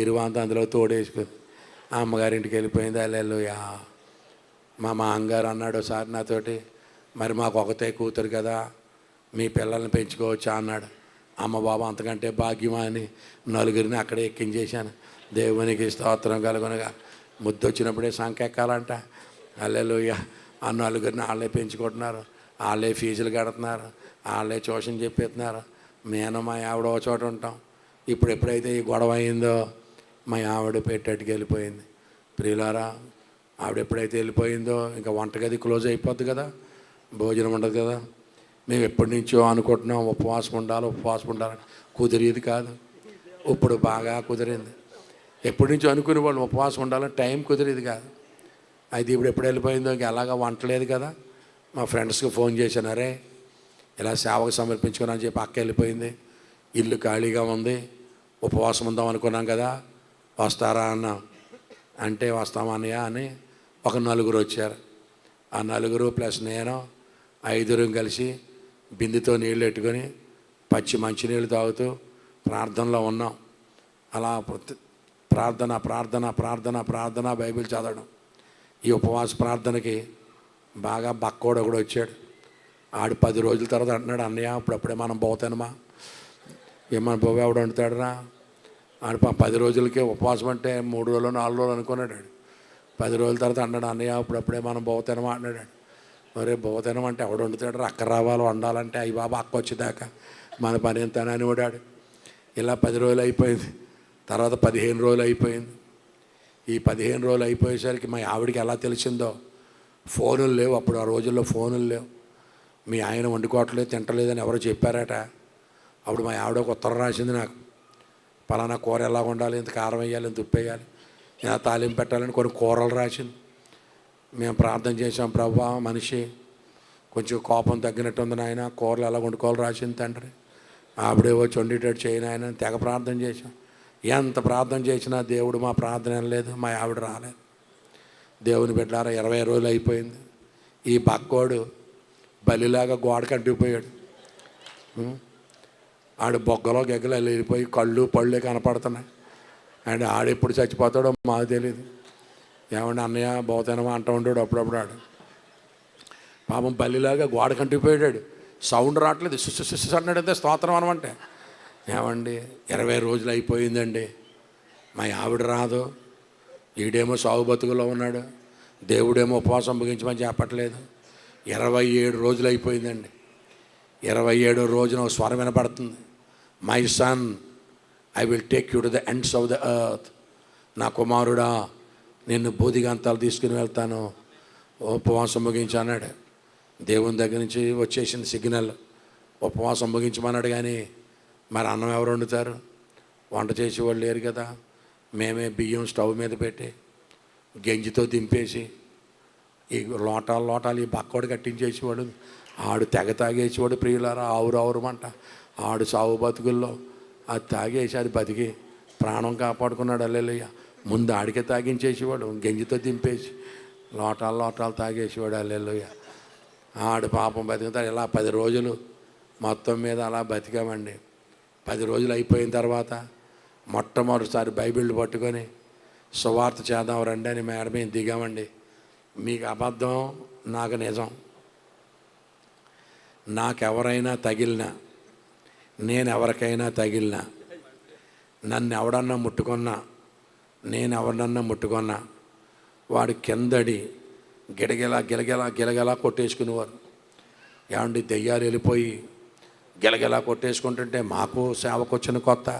తీరువాంత అందులో తోడేసుకుని అమ్మగారింటికి వెళ్ళిపోయింది. హల్లెలూయా. మా మామగారు అన్నాడు సార్ నాతోటి, మరి మాకు ఒకతే కూతురు కదా, మీ పిల్లల్ని పెంచుకోవచ్చా అన్నాడు. అమ్మ బాబా అంతకంటే భాగ్యమా అని నలుగురిని అక్కడే ఎక్కించేశాను. దేవునికి స్తోత్రం కలుగునగా. ముద్దు వచ్చినప్పుడే సంకెక్కాలంట. హల్లెలూయా. ఆ నలుగురిని వాళ్ళే పెంచుకుంటున్నారు, వాళ్ళే ఫీజులు కడుతున్నారు, వాళ్ళే ట్యూషన్ చెప్పేస్తున్నారు. నేను మా ఆవిడ ఒక చోట ఉంటాం. ఇప్పుడు ఎప్పుడైతే ఈ గొడవ అయిందో మా ఆవిడ పెట్టేట్టుకు వెళ్ళిపోయింది. ప్రియులారా, ఆవిడ ఎప్పుడైతే వెళ్ళిపోయిందో ఇంకా వంటగది క్లోజ్ అయిపోద్ది కదా, భోజనం ఉండదు కదా. మేము ఎప్పటి నుంచో అనుకుంటున్నాం ఉపవాసం ఉండాలని, కుదిరేది కాదు. ఇప్పుడు బాగా కుదిరింది. ఎప్పటి నుంచో అనుకునే వాళ్ళు ఉపవాసం ఉండాలని టైం కుదిరేది కాదు. అయితే ఇప్పుడు ఎప్పుడు వెళ్ళిపోయిందో ఇంకా అలాగా వంటలేదు కదా. మా ఫ్రెండ్స్కి ఫోన్ చేశాను, అరే ఇలా సేవకు సమర్పించుకున్నాను చెప్పి అక్క వెళ్ళిపోయింది, ఇల్లు ఖాళీగా ఉంది, ఉపవాసం ఉందాం అనుకున్నాం కదా, వస్తారా అన్నాం. అంటే వస్తామన్నయ్య అని ఒక నలుగురు వచ్చారు. ఆ నలుగురు ప్లస్ నేను 5 కలిసి బిందెతో నీళ్ళు పెట్టుకొని పచ్చి మంచినీళ్ళు తాగుతూ ప్రార్థనలో ఉన్నాం. అలా ప్రార్థన ప్రార్థన ప్రార్థన ప్రార్థన బైబిల్ చదవడం. ఈ ఉపవాస ప్రార్థనకి బాగా బక్కోడు ఒకడు వచ్చాడు. ఆడు 10 రోజుల తర్వాత అంటున్నాడు, అన్నయ్య అప్పుడప్పుడే మనం పోతానమా, ఏమన్నా పోవే ఆవిడ వండుతాడు రా. ఆడు 10 రోజులకే ఉపవాసం అంటే 3 రోజులు 4 రోజులు అనుకున్నాడు. 10 రోజుల తర్వాత అన్నాడు, అన్నయ్య అప్పుడప్పుడే మనం పోతానమా అన్నాడు. మరే భోజనం అంటే ఎవడు వండుతాడు, అక్క రావాలి వండాలంటే అయ్యి బాబా అక్క వచ్చేదాకా మన పని ఎంత అని వాడాడు. ఇలా 10 రోజులు అయిపోయింది. తర్వాత 15 రోజులు అయిపోయింది. ఈ 15 రోజులు అయిపోయేసరికి మా ఆవిడికి ఎలా తెలిసిందో, ఫోనులు లేవు అప్పుడు, ఆ రోజుల్లో ఫోనులు లేవు. మీ ఆయన వండుకోవట్లేదు తింటలేదని ఎవరో చెప్పారట. అప్పుడు మా ఆవిడ ఒక ఉత్తరం రాసింది నాకు, పలానా కూర ఎలా వండాలి, ఇంత కారం వేయాలి, ఇంత ఉప్పు వేయాలి, ఇలా తాలింపు పెట్టాలని కొన్ని కూరలు రాసింది. మేము ప్రార్థన చేసాం, ప్రభువా మనిషి కొంచెం కోపం తగ్గినట్టుంది నాయన, కూరలు ఎలా వండుకోవాలి రాసింది తండ్రి, ఆవిడే వచ్చి వండేటట్టు చేయను ఆయన తెగ ప్రార్థన చేసాం. ఎంత ప్రార్థన చేసినా దేవుడు మా ప్రార్థన లేదు, మా ఆవిడ రాలేదు. దేవుని బిడ్డలారా 20 రోజులు అయిపోయింది. ఈ బక్కోడు బలిలాగా గోడకు అంటుకుపోయాడు. ఆడు బొగ్గలో గెగ్గలు వెళ్ళిపోయి కళ్ళు పళ్ళే కనపడుతున్నాయి. అండ్ ఆడెప్పుడు చచ్చిపోతాడో మాకు తెలియదు. ఏమంటే అన్నయ్య బోతనమా అంటూ ఉంటాడు అప్పుడప్పుడు. ఆడు పాపం బల్లిలాగా గోడ కంటిపోయాడు. సౌండ్ రావట్లేదు, సుస్ అన్నాడంతే స్తోత్రం అనమంటే. ఏమండి 20 రోజులు అయిపోయిందండి, మా ఆవిడ రాదు, ఈడేమో సాగు బతుకులో ఉన్నాడు, దేవుడేమో ఉపవాసం ముగించమని చెప్పట్లేదు. 27 రోజులు అయిపోయిందండి. 27వ రోజున ఒక స్వరం వినపడుతుంది, my son I will take you to the ends of the earth. నా కుమారుడా నిన్ను బూదిగంతాలు తీసుకుని వెళ్తాను, ఉపవాసం ముగించన్నాడు. దేవుని దగ్గర నుంచి వచ్చేసింది సిగ్నల్, ఉపవాసం ముగించమన్నాడు. కానీ మరి అన్నం ఎవరు వండుతారు, వంట చేసేవాళ్ళు లేరు కదా. మేమే బియ్యం స్టవ్ మీద పెట్టి గంజితో దింపేసి ఈ లోటాలు ఈ బక్కోడు కట్టించేసేవాడు. ఆడు తెగ తాగేసేవాడు. ప్రియులారా ఆవురమంట ఆడు సాగు బతుకుల్లో అది తాగేసి అది బతికి ప్రాణం కాపాడుకున్నాడు. హల్లెలూయా. ముందు ఆడికే తాగించేసేవాడు, గంజితో దింపేసి లోటాలు తాగేసేవాడు. హల్లెలూయా. ఆడు పాపం బతుకుతాడు. ఇలా 10 రోజులు మొత్తం మీద అలా బతికామండి. 10 రోజులు అయిపోయిన తర్వాత మొట్టమొదటిసారి బైబిల్ పట్టుకొని సువార్త చేద్దాం రండి అని మేడ మీద దిగామండి. మీకు అబద్ధం, నాకు నిజం. నాకెవరైనా తగిలినా, నేను ఎవరికైనా తగిలినా, నన్ను ఎవడన్నా ముట్టుకున్నా, నేను ఎవరినన్నా ముట్టుకున్నా, వాడు కిందడి గిలగెలా కొట్టేసుకునేవారు. ఏమండి దెయ్యాలు వెళ్ళిపోయి గిలగెలా కొట్టేసుకుంటుంటే మాకు సేవకు వచ్చిన కొత్త,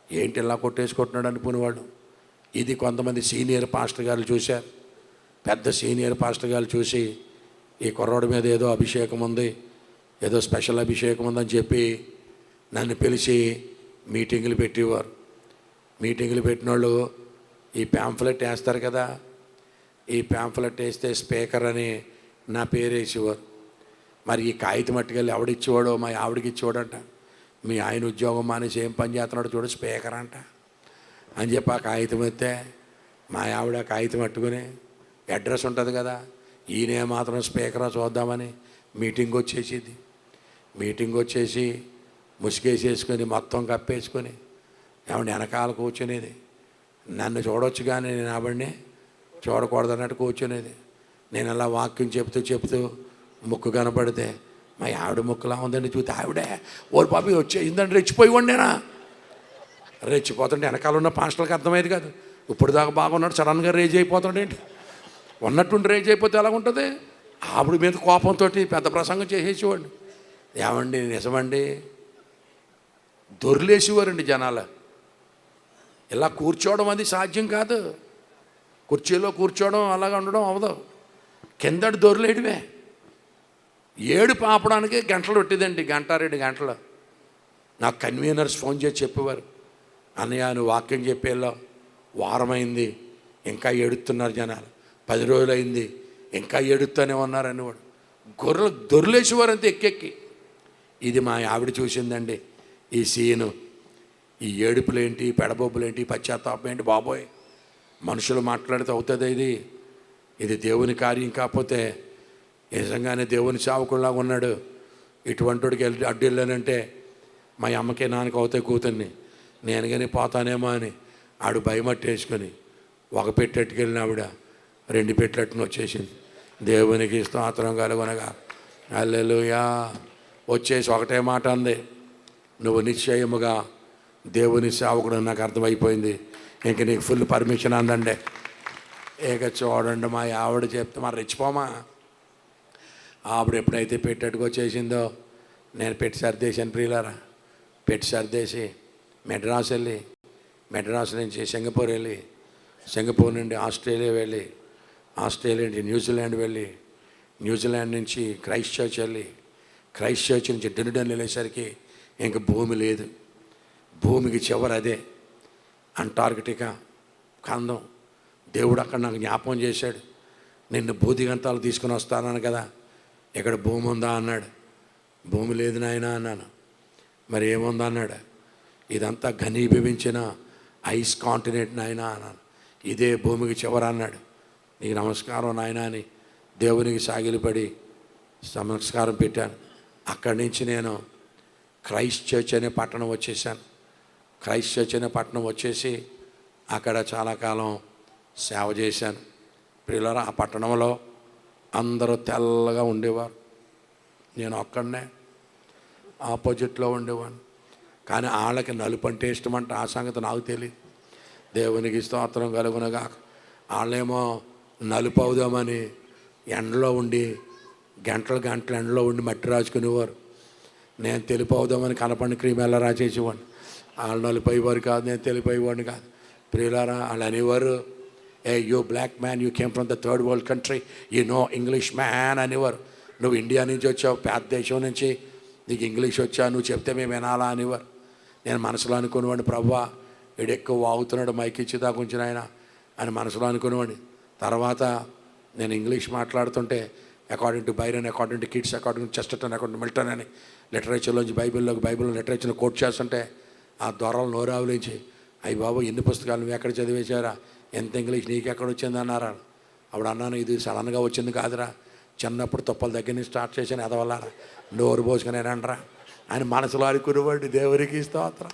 ఏంటి ఇలా కొట్టేసుకుంటున్నాడు అనుకునేవాడు. ఇది కొంతమంది సీనియర్ పాస్టర్ గారు చూశారు. పెద్ద సీనియర్ పాస్టర్ గారు చూసి ఈ కుర్రోడి మీద ఏదో అభిషేకం ఉంది, ఏదో స్పెషల్ అభిషేకం ఉందని చెప్పి నన్ను పిలిచి మీటింగులు పెట్టేవారు. మీటింగులు పెట్టిన వాళ్ళు ఈ ప్యాంఫ్లెట్ వేస్తారు కదా, ఈ ప్యాంఫ్లెట్ వేస్తే స్పీకర్ అని నా పేరు వేసేవారు. మరి ఈ కాగితం మట్టుకెళ్ళి ఎవడిచ్చేవాడో మా ఆవిడకి ఇచ్చేవాడంట. మీ ఆయన ఉద్యోగం మానేసి ఏం పని చేస్తున్నాడు చూడు, స్పీకర్ అంట అని చెప్పి ఆ కాగితం ఎత్తే మా ఆవిడ కాగితం పట్టుకుని అడ్రస్ ఉంటుంది కదా, ఈయనే మాత్రం స్పీకరా చూద్దామని మీటింగ్ వచ్చేసేది. మీటింగ్ వచ్చేసి ముసుగేసేసుకొని మొత్తం కప్పేసుకొని ఏమంటే వెనకాల కూర్చునేది. నన్ను చూడవచ్చు కానీ నేను ఆవిడని చూడకూడదు అన్నట్టు కూర్చునేది. నేను అలా వాక్యం చెప్తూ ముక్కు కనపడితే మా ఆవిడ ముక్కులా ఉందండి చూస్తే ఆవిడే ఓరి పాపి వచ్చేయిందండి రెచ్చిపోయి వండేనా. రెచ్చిపోతుంటే వెనకాల ఉన్న పాస్టర్లకు అర్థమయ్యేది కాదు. ఇప్పుడు దాకా బాగున్నాడు సడన్గా రేజ్ అయిపోతాడేంటి, ఉన్నట్టుండి రేజ్ అయిపోతే ఎలా ఉంటుంది. ఆవిడ మీద కోపంతో పెద్ద ప్రసంగం చేసేసేవాడిని. ఏమండి నిజమండి, దొర్లేసేవారండి జనాలు. ఇలా కూర్చోవడం అది సాధ్యం కాదు. కుర్చీలో కూర్చోవడం అలాగ ఉండడం అవ్వదు. కిందటి దొరలేయడమే. ఏడుపు ఆపడానికి గంటలు పెట్టేదండి, 1-2 గంటలు. నాకు కన్వీనర్స్ ఫోన్ చేసి చెప్పేవారు, అన్నయ్య నువ్వు వాక్యం చెప్పేలా వారమైంది ఇంకా ఏడుస్తున్నారు జనాలు, 10 రోజులు అయింది ఇంకా ఏడుస్తూనే ఉన్నారు అనేవాడు. గొర్రెలు దొరలేసేవారు అంతే ఎక్కెక్కి. ఇది మా ఆవిడ చూసిందండి ఈ సీను. ఈ ఏడుపులేంటి, పెడబొబ్బులేంటి, పశ్చాత్తాపం ఏంటి బాబోయ్, మనుషులు మాట్లాడితే అవుతుంది ఇది దేవుని కార్యం. కాకపోతే నిజంగానే దేవుని సేవకుల్లాగా ఉన్నాడు. ఇటువంటి వాడికి అడ్డు వెళ్ళానంటే మా అమ్మకి నాన్నకి అవుతాయి కూతుర్ని, నేను కానీ పోతానేమో అని ఆడు భయమట్టేసుకొని ఒక పెట్టెట్టుకెళ్ళిన ఆవిడ 2 పెట్టెట్టును వచ్చేసింది. దేవునికి స్తోత్రం కలుగునగా. హల్లెలూయా. వచ్చేసి ఒకటే మాట అంది, నువ్వు నిశ్చయముగా దేవుని సేవకుడు నాకు అర్థమైపోయింది, ఇంక నీకు ఫుల్ పర్మిషన్ అందండి. ఇక చూడండి మా ఆవిడ చెప్తే మరి రెచ్చిపోమా. ఆవిడ ఎప్పుడైతే పెట్టెట్టుకు వచ్చేసిందో నేను పెట్టి సర్దేశాను ప్రియులారా. పెట్టి సర్దేసి మెడ్రాస్ వెళ్ళి, మెడ్రాస్ నుంచి సింగపూర్ వెళ్ళి, సింగపూర్ నుండి ఆస్ట్రేలియా వెళ్ళి, ఆస్ట్రేలియా నుంచి న్యూజిలాండ్ వెళ్ళి, న్యూజిలాండ్ నుంచి క్రైస్ట్ చర్చ్ వెళ్ళి, క్రైస్ట్ చర్చ్ నుంచి డెన్డన్ వెళ్ళేసరికి ఇంక భూమి లేదు. భూమికి చివరి అదే అంటార్కిటికా ఖండం. దేవుడు అక్కడ నాకు జ్ఞాపకం చేశాడు, నిన్ను భూదిగంతాలు తీసుకుని వస్తానని కదా, ఇక్కడ భూమి ఉందా అన్నాడు. భూమి లేదు నాయనా అన్నాను. మరి ఏముందా అన్నాడు. ఇదంతా ఘనీభవించిన ఐస్ కాంటినెంట్ నాయనా అన్నాను. ఇదే భూమికి చివర అన్నాడు. నీకు నమస్కారం నాయనా అని దేవునికి సాగిలిపడి నమస్కారం పెట్టాను. అక్కడి నుంచి నేను క్రైస్ట్ చర్చ్ అనే పట్టణం వచ్చేసాను. క్రైస్ట్ చర్చ్ అనే పట్టణం వచ్చేసి అక్కడ చాలా కాలం సేవ చేశాను. ప్రియులారా, ఆ పట్టణంలో అందరూ తెల్లగా ఉండేవారు, నేను ఒక్కడనే ఆపోజిట్లో ఉండేవాడిని. కానీ వాళ్ళకి నలుపు అంటే ఇష్టమంటే ఆ సంగతి నాకు తెలియదు. దేవునికి స్తోత్రం కలుగునగా. వాళ్ళేమో నలుపు అవుదామని ఎండలో ఉండి గంటలు ఎండలో ఉండి మట్టి రాసుకునేవారు. నేను తెలుపు అవుదామని కనపడిన క్రీమ్ ఎలా రాసేసేవాడిని. వాళ్ళు నలుపు అయ్యేవారు కాదు, నేను తెలుపు అయ్యేవాడిని కాదు. ప్రియులారా, వాళ్ళు అనేవారు, hey you black man, you came from the third world country, you no English man అనేవారు. నువ్వు ఇండియా నుంచి వచ్చావు, పేద దేశం నుంచి, నీకు ఇంగ్లీష్ వచ్చా, నువ్వు చెప్తే మేము వినాలా అనేవారు. నేను మనసులో అనుకునేవాడిని, ప్రభువా వీడు ఎక్కువ వాగుతున్నాడు, మైక్ ఇచ్చి దాకుంచిన ఆయన అని మనసులో అనుకునేవాడిని. తర్వాత నేను ఇంగ్లీష్ మాట్లాడుతుంటే according to Byron, according to kids, according to Chesterton, according Milton అని లిటరేచర్లోంచి బైబిల్లో లిటరేచర్లో కోట్ చేస్తుంటే ఆ దొరలు నోరావులించి, అయ్యి బాబు ఎన్ని పుస్తకాలు నువ్వు ఎక్కడ చదివేశారా, ఎంత ఇంగ్లీష్ నీకు ఎక్కడ వచ్చింది అన్నారా. అప్పుడు అన్నాను, ఇది సడన్గా వచ్చింది కాదురా, చిన్నప్పుడు తుప్పల దగ్గర నుంచి స్టార్ట్ చేశాను, ఎదవల్లారా నోరు పోసుకుని రండ్రా అని మనసులో అనుకునేవాడు. దేవునికి స్తోత్రం.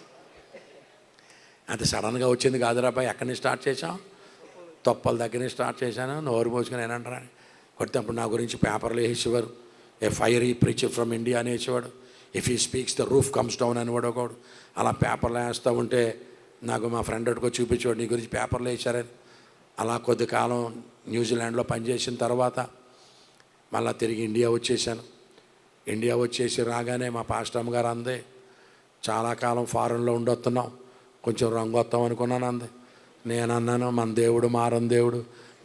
అంత సడన్గా వచ్చింది కాదురా అబ్బాయి, ఎక్కడి నుంచి స్టార్ట్ చేశాం, తుప్పల దగ్గర నుంచి స్టార్ట్ చేశాను, నోరు పోసుకుని రండ్రా అని కొడితే అప్పుడు నా గురించి పేపర్లు వేసేవారు. A fiery preacher from India అని వేసేవాడు. If he speaks the roof comes down అనేవాడు ఒకడు. అలా పేపర్లు వేస్తూ ఉంటే నాకు మా ఫ్రెండ్ ఒకటి చూపించేవాడు, నీ గురించి పేపర్లు వేసారని. అలా కొద్ది కాలం న్యూజిలాండ్లో పనిచేసిన తర్వాత మళ్ళీ తిరిగి ఇండియా వచ్చేసాను. ఇండియా వచ్చేసి రాగానే మా పాస్టమ్ గారు అంది, చాలా కాలం ఫారెన్లో ఉండొస్తున్నాం, కొంచెం రంగు వస్తాం అనుకున్నాను అంది. నేను అన్నాను, మన దేవుడు మారని దేవుడు,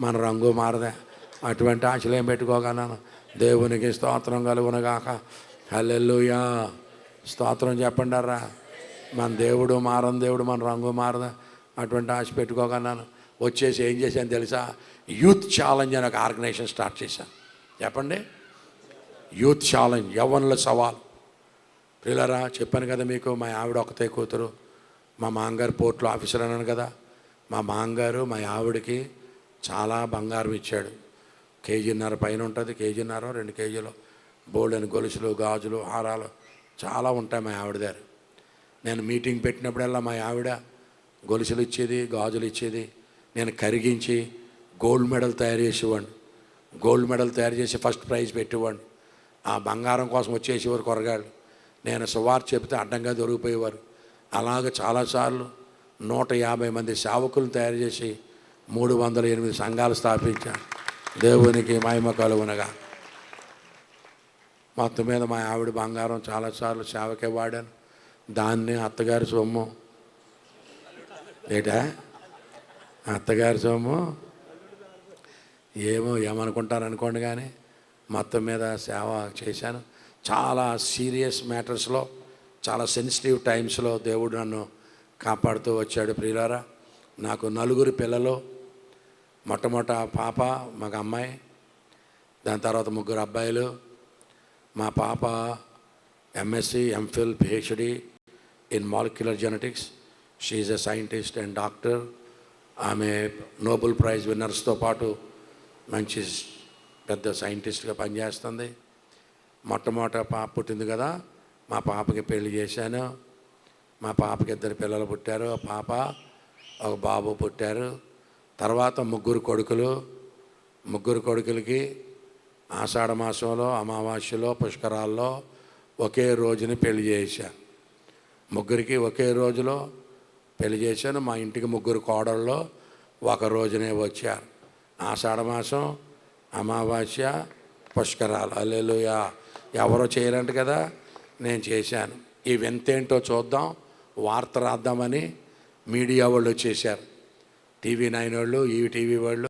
మన రంగు మారదే, అటువంటి ఆశలు ఏం పెట్టుకోగలను. దేవునికి స్తోత్రం కలుగునగాక. హల్లెలూయా. స్తోత్రం చెప్పండారా. మన దేవుడు మారని దేవుడు, మన రంగు మారదా, అటువంటి ఆశ పెట్టుకోగలను. వచ్చేసి ఏం చేశాను తెలుసా, యూత్ ఛాలెంజ్ అని ఒక ఆర్గనైజేషన్ స్టార్ట్ చేశాను. చెప్పండి, యూత్ ఛాలెంజ్, యవ్వనుల సవాల్. ప్రియులారా, చెప్పాను కదా మీకు, మా ఆవిడ ఒకతే కూతురు, మా మామగారు పోర్ట్లో ఆఫీసర్ అన్నాను కదా. మా మామగారు మా ఆవిడకి చాలా బంగారం ఇచ్చాడు. 1.5 కేజీ పైన ఉంటుంది, 1.5 కేజీ 2 కేజీలు బోల్డెన్ గొలుసులు, గాజులు, హారాలు చాలా ఉంటాయి మా ఆవిడ దగ్గర. నేను మీటింగ్ పెట్టినప్పుడల్లా మా ఆవిడ గొలుసులు ఇచ్చేది, గాజులు ఇచ్చేది. నేను కరిగించి గోల్డ్ మెడల్ తయారు చేసేవాడిని. గోల్డ్ మెడల్ తయారు చేసి ఫస్ట్ ప్రైజ్ పెట్టేవాడిని. ఆ బంగారం కోసం వచ్చేసేవారు కొరగాళ్ళు. నేను సువార్త చెబితే అడ్డంగా దొరికిపోయేవారు. అలాగ చాలాసార్లు 150 మంది సేవకులను తయారు చేసి 308 సంఘాలు స్థాపించాను. దేవునికి మహిమ కలుగునగా. మొత్తం మీద మా ఆవిడ బంగారం చాలాసార్లు సేవకే వాడాను. దాన్ని అత్తగారి సొమ్ము ఏటా అత్తగారి సొమ్ము ఏమనుకుంటారు అనుకోండి, కానీ మొత్తం మీద సేవ చేశాను. చాలా సీరియస్ మ్యాటర్స్లో, చాలా సెన్సిటివ్ టైమ్స్లో దేవుడు నన్ను కాపాడుతూ వచ్చాడు. ప్రియులారా, నాకు 4 పిల్లలు. మొట్టమొదట పాప, మగ అమ్మాయి. దాని తర్వాత 3 అబ్బాయిలు. మా పాప MSc, MPhil, PhD in molecular genetics. She is a scientist and doctor. ఆమె నోబెల్ ప్రైజ్ విన్నర్స్తో పాటు మంచి పెద్ద సైంటిస్ట్గా పనిచేస్తుంది. మొట్టమొదట పాప పుట్టింది కదా, మా పాపకి పెళ్లి చేశాను. మా పాపకి 2 పిల్లలు పుట్టారు. పాప, ఒక బాబు పుట్టారు. తర్వాత 3 కొడుకులు. 3 కొడుకులకి ఆషాఢ మాసంలో, అమావాస్యలో, పుష్కరాల్లో ఒకే రోజుని పెళ్లి చేశాను. 3కి ఒకే రోజులో పెళ్లి చేశాను. మా ఇంటికి 3 కోడళ్ళు ఒక రోజునే వచ్చారు. ఆషాఢ మాసం, అమావాస్య, పుష్కరాలు. హల్లెలూయా. ఎవరో చేయరంట కదా, నేను చేశాను. ఈ వింతేంటో చూద్దాం, వార్త రాద్దామని మీడియా వాళ్ళు వచ్చేసారు. టీవీ 9 వాళ్ళు, ఈటీవీ వాళ్ళు.